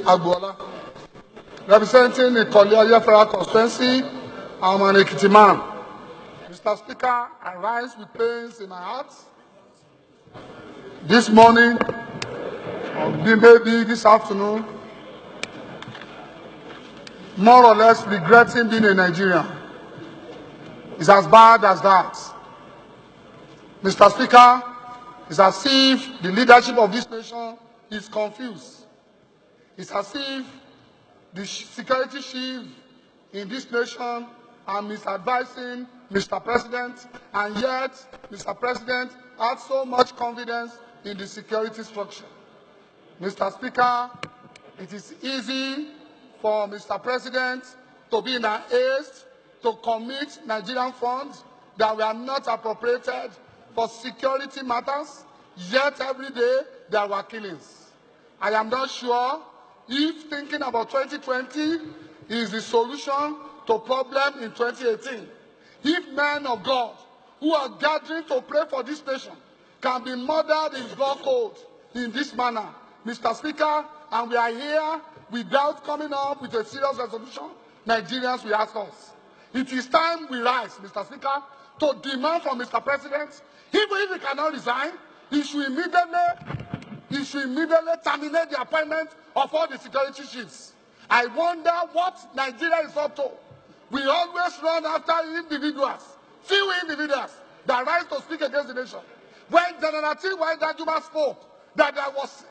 Agbola, representing the Kolia Federal Constituency. I'm an Ekiti man. Mr. Speaker, I rise with pains in my heart. This morning, or maybe this afternoon, more or less regretting being a Nigerian. It's as bad as that. Mr. Speaker, it's as if the leadership of this nation is confused. It's as if the security chief in this nation are misadvising Mr. President, and yet Mr. President had so much confidence in the security structure. Mr. Speaker, it is easy for Mr. President to be in a haste to commit Nigerian funds that were not appropriated for security matters, yet every day there were killings. I am not sure if thinking about 2020 is the solution to problem in 2018. If men of God who are gathering to pray for this nation can be murdered in God code in this manner, Mr. Speaker, and we are here without coming up with a serious resolution, Nigerians will ask us. It is time we rise, Mr. Speaker, to demand from Mr. President, even if he cannot resign, he should immediately terminate the appointment of all the security chiefs. I wonder what Nigeria is up to. We always run after individuals, few individuals that rise to speak against the nation. When General T.Y. Danjuma spoke that there was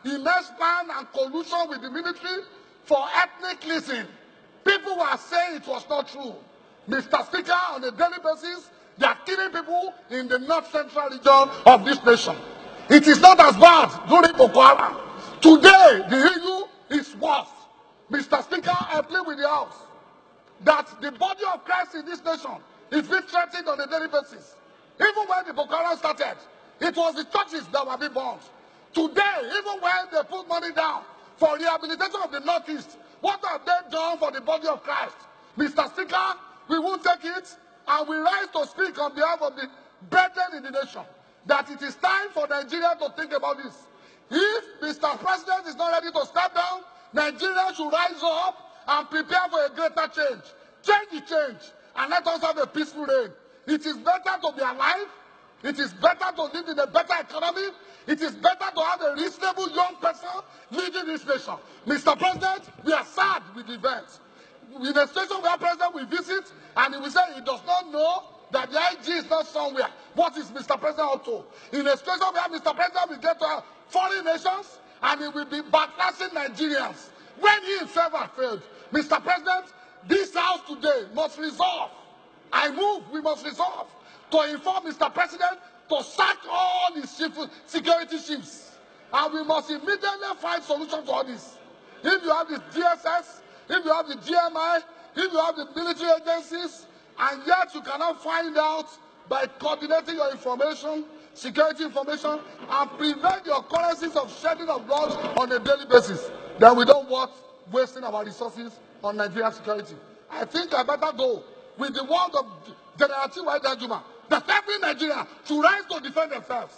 immense plan and collusion with the military for ethnic cleansing, people were saying it was not true. Mr. Speaker, on a daily basis, they are killing people in the north-central region of this nation. It is not as bad during Boko Haram. Today, the EU is worse. Mr. Speaker, I plead with the House that the body of Christ in this nation is being threatened on a daily basis. Even when the Boko Haram started, it was the churches that were being bombed. Today, even when they put money down for rehabilitation of the Northeast, what have they done for the body of Christ? Mr. Speaker, we won't take it, and we rise to speak on behalf of the brethren in the nation that it is time for Nigeria to think about this. If Mr. President is not ready to step down, Nigeria should rise up and prepare for a greater change. Change the change, and let us have a peaceful reign. It is better to be alive. It is better to live in a better economy. It is better to have a reasonable young person leading this nation. Mr. President, we are sad with the events. In a situation where President will visit and he will say he does not know that the IG is not somewhere, what is Mr. President up to? In a situation where Mr. President will get to foreign nations and he will be backlashing Nigerians when he himself has failed. Mr. President, this House today must resolve. We must resolve to inform Mr. President to sack all the security chiefs. And we must immediately find solutions to all this. If you have the DSS, if you have the GMI, if you have the military agencies, and yet you cannot find out by coordinating your information, security information, and prevent the occurrences of shedding of blood on a daily basis, then we don't want wasting our resources on Nigerian security. I think I better go with the word of General T.Y. Danjuma that every Nigerian should rise to defend themselves.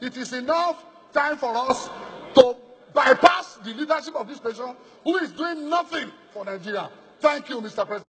It is enough time for us to bypass the leadership of this nation who is doing nothing for Nigeria. Thank you, Mr. President.